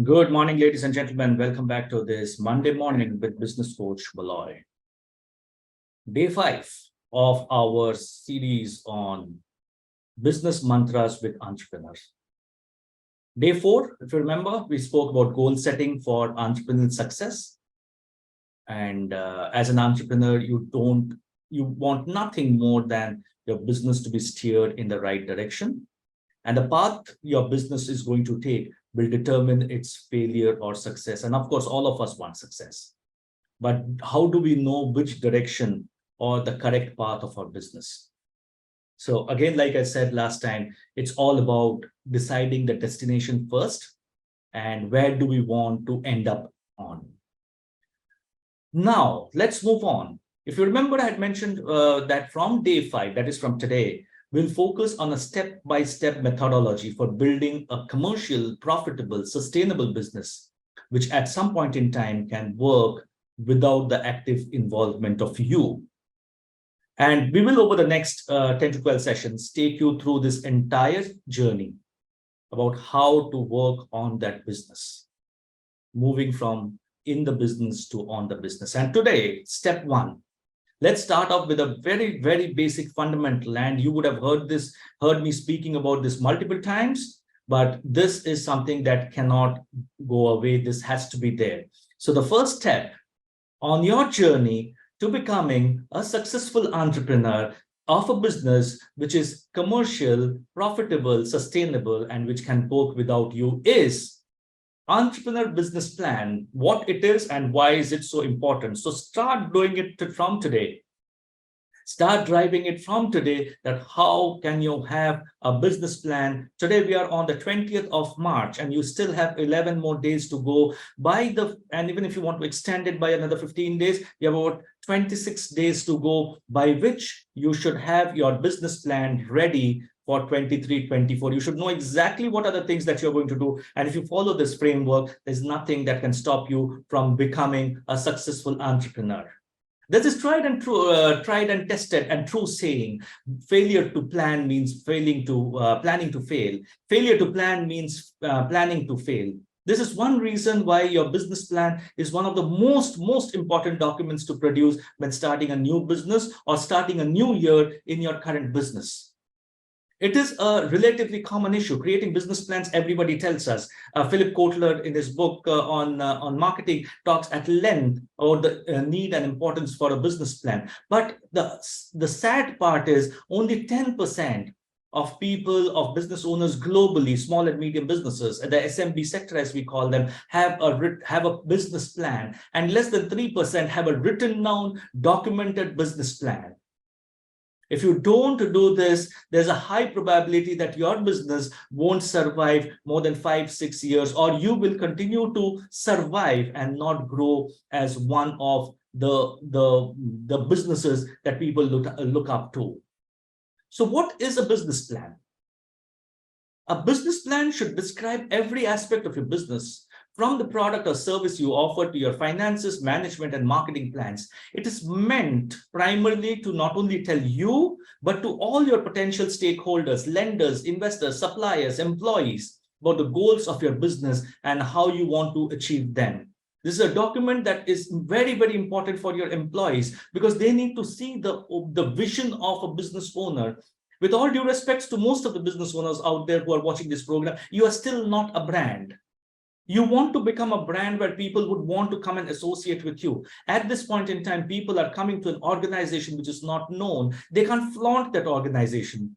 Good morning, ladies and gentlemen. Welcome back to this Monday morning with Business Coach Malloy. Day 5 of our series on business mantras with entrepreneurs. Day 4, if you remember, we spoke about goal setting for entrepreneurial success. And as an entrepreneur, you want nothing more than your business to be steered in the right direction. And the path your business is going to take will determine its failure or success. And of course, all of us want success. But how do we know which direction or the correct path of our business? So again, like I said last time, it's all about deciding the destination first and where do we want to end up on. Now, let's move on. If you remember, I had mentioned that from day 5, that is from today, we'll focus on a step-by-step methodology for building a commercial, profitable, sustainable business, which at some point in time can work without the active involvement of you. And we will, over the next 10 to 12 sessions, take you through this entire journey about how to work on that business, moving from in the business to on the business. And today, step 1, let's start off with a very, very basic fundamental. And you would have heard me speaking about this multiple times, but this is something that cannot go away. This has to be there. So the first step on your journey to becoming a successful entrepreneur of a business which is commercial, profitable, sustainable, and which can work without you is entrepreneur business plan, what it is and why is it so important. So start doing it from today. Start driving it from today, that how can you have a business plan. Today we are on the 20th of March and you still have 11 more days to go and even if you want to extend it by another 15 days, you have about 26 days to go, by which you should have your business plan ready for 23-24. You should know exactly what are the things that you're going to do. And if you follow this framework, there's nothing that can stop you from becoming a successful entrepreneur. There's this tried and tested and true saying: failure to plan means planning to fail. Failure to plan means planning to fail. This is one reason why your business plan is one of the most important documents to produce when starting a new business or starting a new year in your current business. It is a relatively common issue. Creating business plans, everybody tells us. Philip Kotler, in his book on marketing, talks at length about the need and importance for a business plan. But the sad part is only 10% of people, of business owners globally, small and medium businesses, the SMB sector, as we call them, have a business plan, and less than 3% have a written down, documented business plan. If you don't do this, there's a high probability that your business won't survive more than 5-6 years, or you will continue to survive and not grow as one of the businesses that people look up to. So what is a business plan? A business plan should describe every aspect of your business, from the product or service you offer to your finances, management, and marketing plans. It is meant primarily to not only tell you, but to all your potential stakeholders, lenders, investors, suppliers, employees, about the goals of your business and how you want to achieve them. This is a document that is very, very important for your employees, because they need to see the vision of a business owner. With all due respects to most of the business owners out there who are watching this program, you are still not a brand. You want to become a brand where people would want to come and associate with you. At this point in time, people are coming to an organization which is not known. They can't flaunt that organization.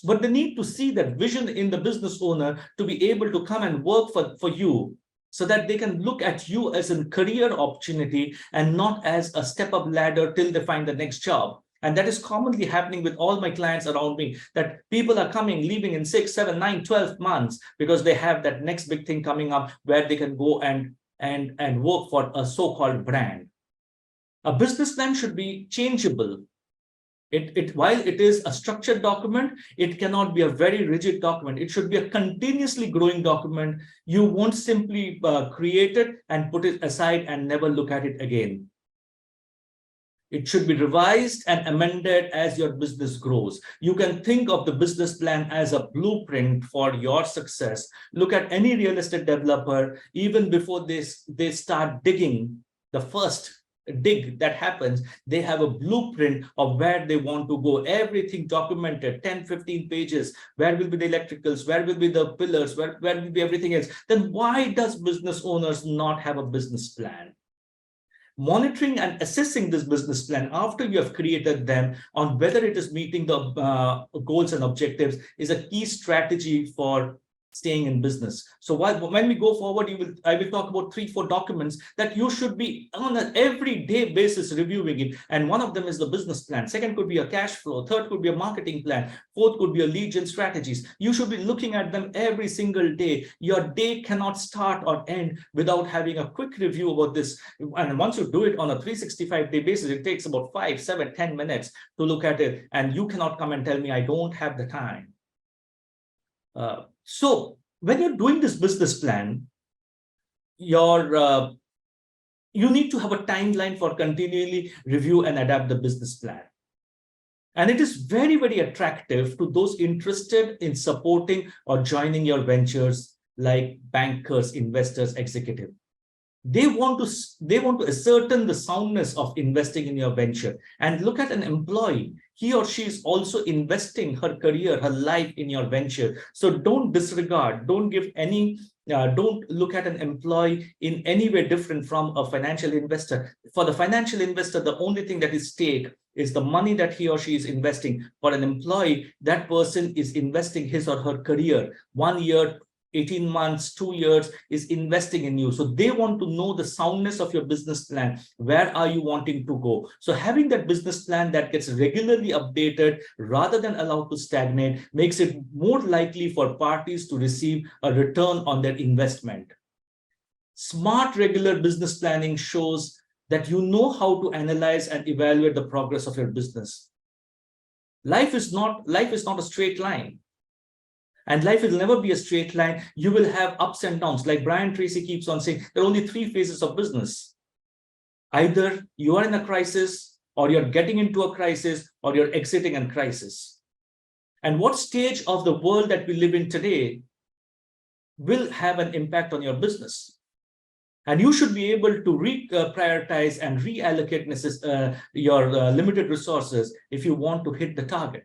But they need to see that vision in the business owner to be able to come and work for you, so that they can look at you as a career opportunity and not as a step-up ladder till they find the next job. And that is commonly happening with all my clients around me, that people are leaving in 6, 7, 9, 12 months because they have that next big thing coming up where they can go and work for a so-called brand. A business plan should be changeable. While it is a structured document, it cannot be a very rigid document. It should be a continuously growing document. You won't simply create it and put it aside and never look at it again. It should be revised and amended as your business grows. You can think of the business plan as a blueprint for your success. Look at any real estate developer, even before they start digging, the first dig that happens, they have a blueprint of where they want to go. Everything documented, 10, 15 pages. Where will be the electricals? Where will be the pillars? Where will be everything else? Then why does business owners not have a business plan? Monitoring and assessing this business plan after you have created them on whether it is meeting the goals and objectives is a key strategy for staying in business. So when we go forward, I will talk about 3-4 documents that you should be on an everyday basis reviewing it. And one of them is the business plan. Second could be a cash flow. Third could be a marketing plan. Fourth could be a lead gen strategies. You should be looking at them every single day. Your day cannot start or end without having a quick review about this. And once you do it on a 365-day basis, it takes about 5, 7, 10 minutes to look at it. And you cannot come and tell me I don't have the time. So when you're doing this business plan, you need to have a timeline for continually review and adapt the business plan. And it is very, very attractive to those interested in supporting or joining your ventures, like bankers, investors, executive. They want to ascertain the soundness of investing in your venture. And look at an employee. He or she is also investing her career, her life in your venture. So don't disregard, don't look at an employee in any way different from a financial investor. For the financial investor, the only thing that is at stake is the money that he or she is investing. For an employee, that person is investing his or her career. 1 year, 18 months, 2 years is investing in you. So they want to know the soundness of your business plan. Where are you wanting to go? So having that business plan that gets regularly updated rather than allowed to stagnate makes it more likely for parties to receive a return on their investment. Smart regular business planning shows that you know how to analyze and evaluate the progress of your business. Life is not a straight line. And life will never be a straight line. You will have ups and downs. Like Brian Tracy keeps on saying, there are only 3 phases of business. Either you are in a crisis, or you're getting into a crisis, or you're exiting a crisis. And what stage of the world that we live in today will have an impact on your business. And you should be able to prioritize and reallocate your limited resources if you want to hit the target.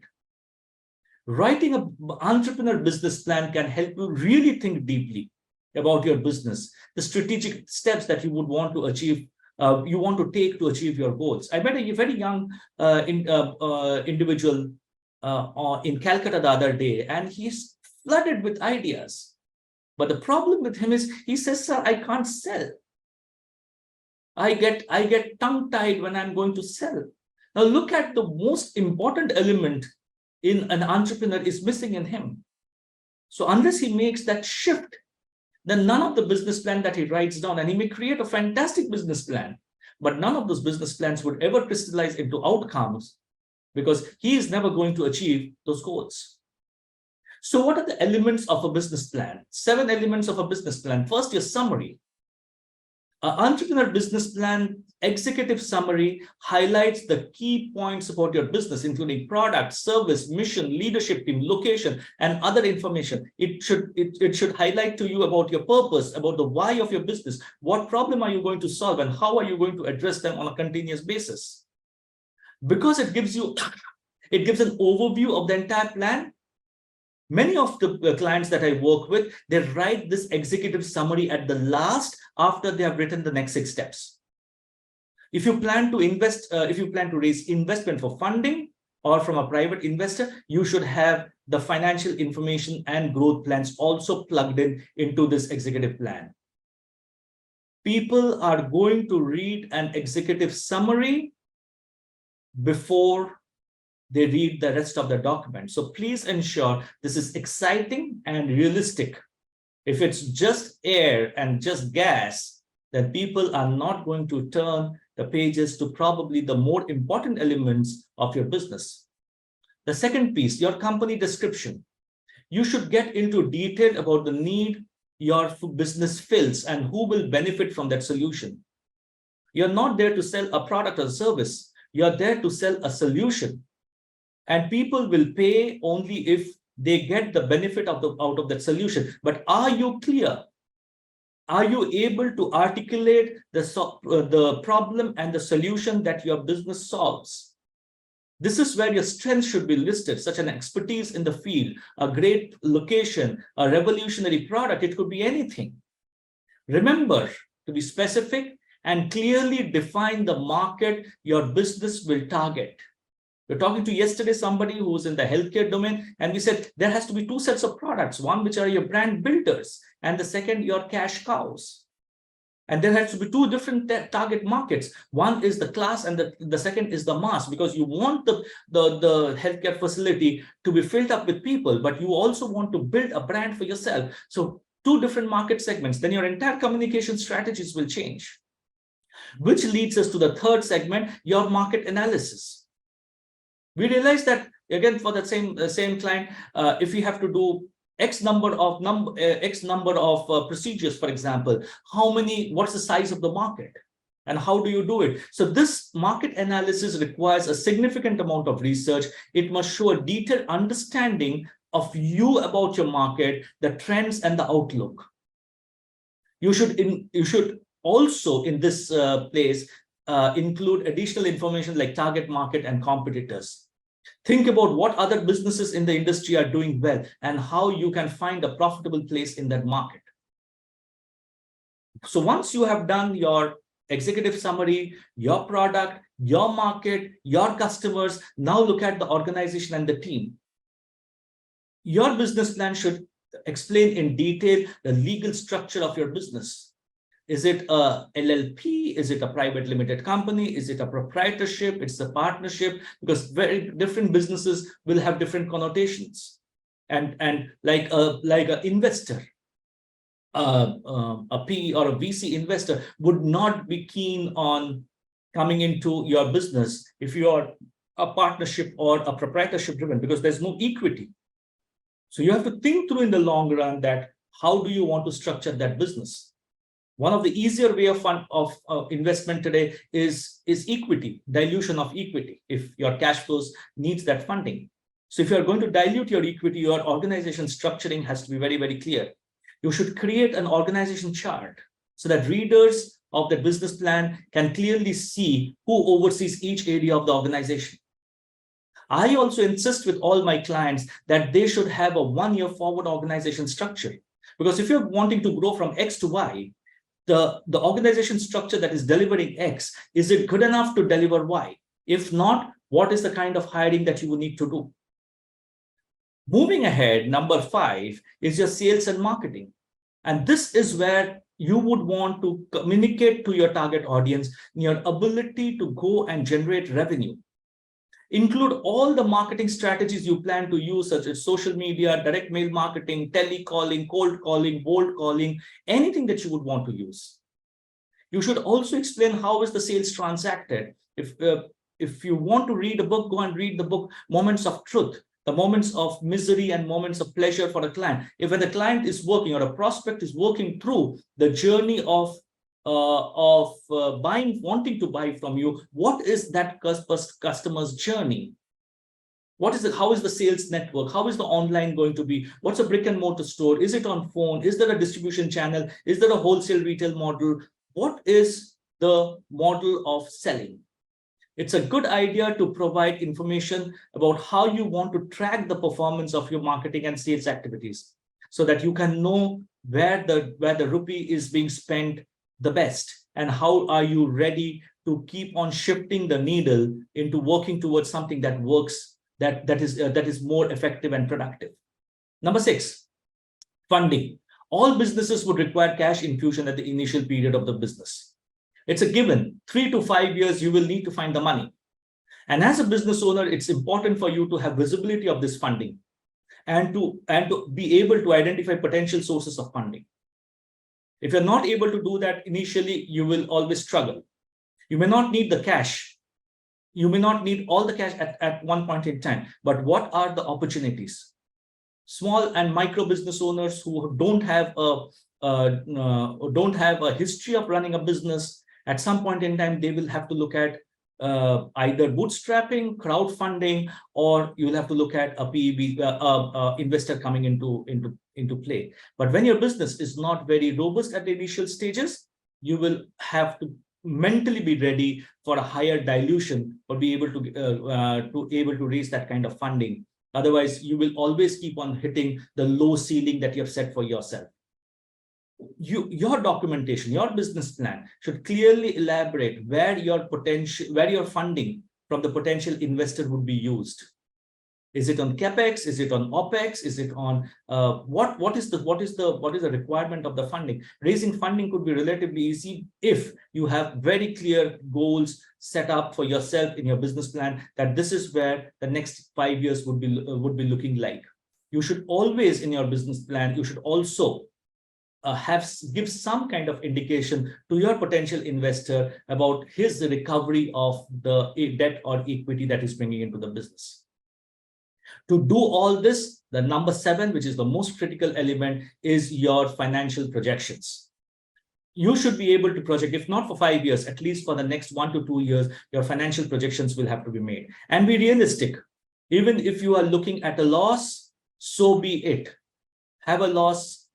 Writing an entrepreneur business plan can help you really think deeply about your business, the strategic steps that you would want to achieve, you want to take to achieve your goals. I met a very young individual in Calcutta the other day, and he's flooded with ideas. But the problem with him is he says, sir, I can't sell. I get tongue-tied when I'm going to sell. Now look at the most important element in an entrepreneur is missing in him. So unless he makes that shift, then none of the business plan that he writes down, and he may create a fantastic business plan, but none of those business plans would ever crystallize into outcomes because he is never going to achieve those goals. So what are the elements of a business plan? 7 elements of a business plan. First, your summary. An entrepreneur business plan executive summary highlights the key points about your business, including product, service, mission, leadership team, location, and other information. It should highlight to you about your purpose, about the why of your business. What problem are you going to solve, and how are you going to address them on a continuous basis? Because it gives an overview of the entire plan. Many of the clients that I work with, they write this executive summary at the last after they have written the next 6 steps. If you plan to invest, if you plan to raise investment for funding or from a private investor, you should have the financial information and growth plans also plugged into this executive plan. People are going to read an executive summary before they read the rest of the document. So please ensure this is exciting and realistic. If it's just air and just gas, then people are not going to turn the pages to probably the more important elements of your business. The second piece, your company description. You should get into detail about the need your business fills and who will benefit from that solution. You're not there to sell a product or service. You're there to sell a solution. And people will pay only if they get the benefit out of that solution. But are you clear? Are you able to articulate the problem and the solution that your business solves? This is where your strengths should be listed, such an expertise in the field, a great location, a revolutionary product. It could be anything. Remember to be specific and clearly define the market your business will target. We're talking to yesterday somebody who was in the healthcare domain, and we said there has to be two sets of products, one which are your brand builders, and the second, your cash cows. And there has to be two different target markets. One is the class, and the second is the mass, because you want the healthcare facility to be filled up with people, but you also want to build a brand for yourself. So two different market segments, then your entire communication strategies will change. Which leads us to the third segment, your market analysis. We realize that, again, for that same client, if we have to do X number of procedures, for example, what's the size of the market? And how do you do it? So this market analysis requires a significant amount of research. It must show a detailed understanding of you about your market, the trends and the outlook. You should also in this place include additional information like target market and competitors. Think about what other businesses in the industry are doing well and how you can find a profitable place in that market. So once you have done your executive summary, your product, your market, your customers, now look at the organization and the team. Your business plan should explain in detail the legal structure of your business. Is it a LLP? Is it a private limited company? Is it a proprietorship? It's a partnership, because very different businesses will have different connotations. And like an investor, a PE or a VC investor would not be keen on coming into your business if you are a partnership or a proprietorship driven, because there's no equity. So you have to think through in the long run that how do you want to structure that business? One of the easier way of investment today is equity, dilution of equity, if your cash flows needs that funding. So if you're going to dilute your equity, your organization structuring has to be very, very clear. You should create an organization chart so that readers of the business plan can clearly see who oversees each area of the organization. I also insist with all my clients that they should have a one-year forward organization structure. Because if you're wanting to grow from X to Y, the organization structure that is delivering X, is it good enough to deliver Y? If not, what is the kind of hiring that you will need to do? Moving ahead, number 5 is your sales and marketing. And this is where you would want to communicate to your target audience your ability to go and generate revenue. Include all the marketing strategies you plan to use, such as social media, direct mail marketing, telecalling, cold calling, calling, anything that you would want to use. You should also explain how is the sales transacted. If you want to read a book, go and read the book, Moments of Truth, the moments of misery and moments of pleasure for a client. If when the client is working or a prospect is working through the journey of buying, wanting to buy from you, what is that customer's journey? What is it? How is the sales network? How is the online going to be? What's a brick and mortar store? Is it on phone? Is there a distribution channel? Is there a wholesale retail model? What is the model of selling? It's a good idea to provide information about how you want to track the performance of your marketing and sales activities, so that you can know where the rupee is being spent the best, and how are you ready to keep on shifting the needle into working towards something that works, that is more effective and productive. Number 6, funding. All businesses would require cash infusion at the initial period of the business. It's a given. 3 to 5 years, you will need to find the money. And as a business owner, it's important for you to have visibility of this funding and to be able to identify potential sources of funding. If you're not able to do that initially, you will always struggle. You may not need the cash. You may not need all the cash at one point in time, but what are the opportunities? Small and micro business owners who don't have a history of running a business, at some point in time, they will have to look at either bootstrapping, crowdfunding, or you'll have to look at a PEB investor coming into play. But when your business is not very robust at the initial stages, you will have to mentally be ready for a higher dilution or be able to raise that kind of funding. Otherwise, you will always keep on hitting the low ceiling that you have set for yourself. Your documentation, your business plan should clearly elaborate where your funding from the potential investor would be used. Is it on capex? Is it on opex? Is it on what is the requirement of the funding? Raising funding could be relatively easy if you have very clear goals set up for yourself in your business plan, that this is where the next 5 years would be looking like. You should always, in your business plan, you should also give some kind of indication to your potential investor about his recovery of the debt or equity that is bringing into the business. To do all this, the number 7, which is the most critical element, is your financial projections. You should be able to project, if not for 5 years, at least for the next 1 to 2 years, your financial projections will have to be made. And be realistic. Even if you are looking at a loss, so be it. Have a loss,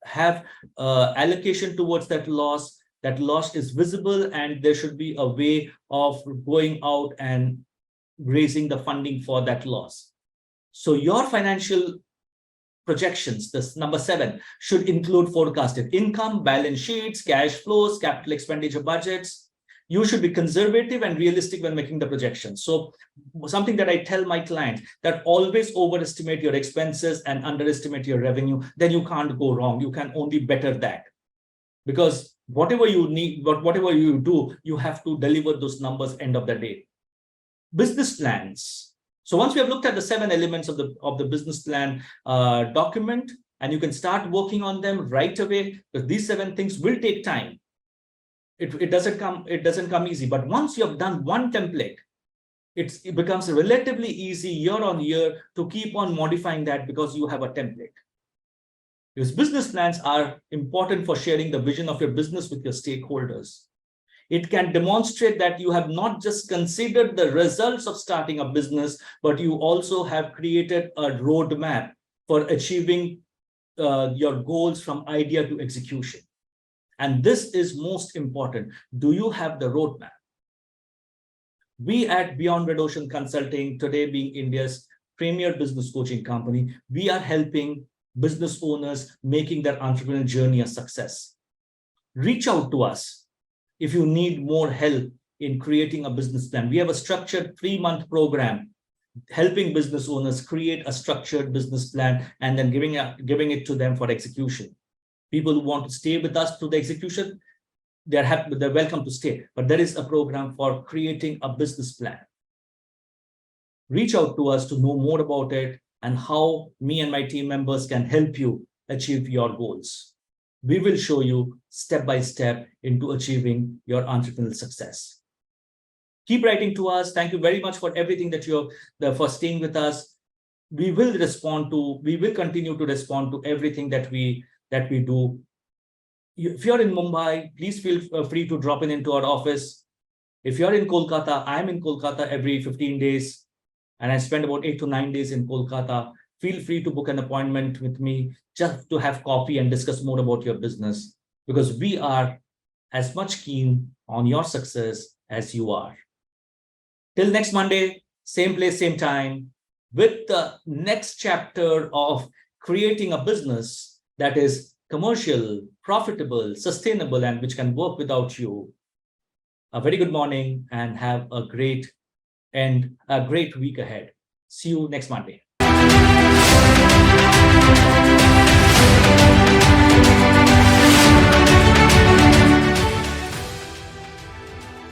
have allocation towards that loss. That loss is visible, and there should be a way of going out and raising the funding for that loss. So your financial projections, this number 7, should include forecasted income, balance sheets, cash flows, capital expenditure budgets. You should be conservative and realistic when making the projections. So something that I tell my clients, that always overestimate your expenses and underestimate your revenue, then you can't go wrong. You can only better that. Because whatever you need, whatever you do, you have to deliver those numbers end of the day. Business plans. So once we have looked at the 7 elements of the business plan document, and you can start working on them right away, because these 7 things will take time. It doesn't come easy. But once you have done one template, it becomes relatively easy year on year to keep on modifying that, because you have a template. Because business plans are important for sharing the vision of your business with your stakeholders. It can demonstrate that you have not just considered the results of starting a business, but you also have created a roadmap for achieving your goals from idea to execution. And this is most important. Do you have the roadmap? We at Beyond Red Ocean Consulting, today being India's premier business coaching company, we are helping business owners making their entrepreneurial journey a success. Reach out to us if you need more help in creating a business plan. We have a structured 3-month program helping business owners create a structured business plan and then giving it to them for execution. People who want to stay with us through the execution, they're welcome to stay. But there is a program for creating a business plan. Reach out to us to know more about it and how me and my team members can help you achieve your goals. We will show you step by step into achieving your entrepreneurial success. Keep writing to us. Thank you very much for everything for staying with us. We will continue to respond to everything that we do. If you're in Mumbai, please feel free to drop into our office. If you're in Kolkata, I'm in Kolkata every 15 days, and I spend about 8 to 9 days in Kolkata. Feel free to book an appointment with me just to have coffee and discuss more about your business, because we are as much keen on your success as you are. Till next Monday, same place, same time, with the next chapter of creating a business that is commercial, profitable, sustainable, and which can work without you. A very good morning and have a great week ahead. See you next Monday.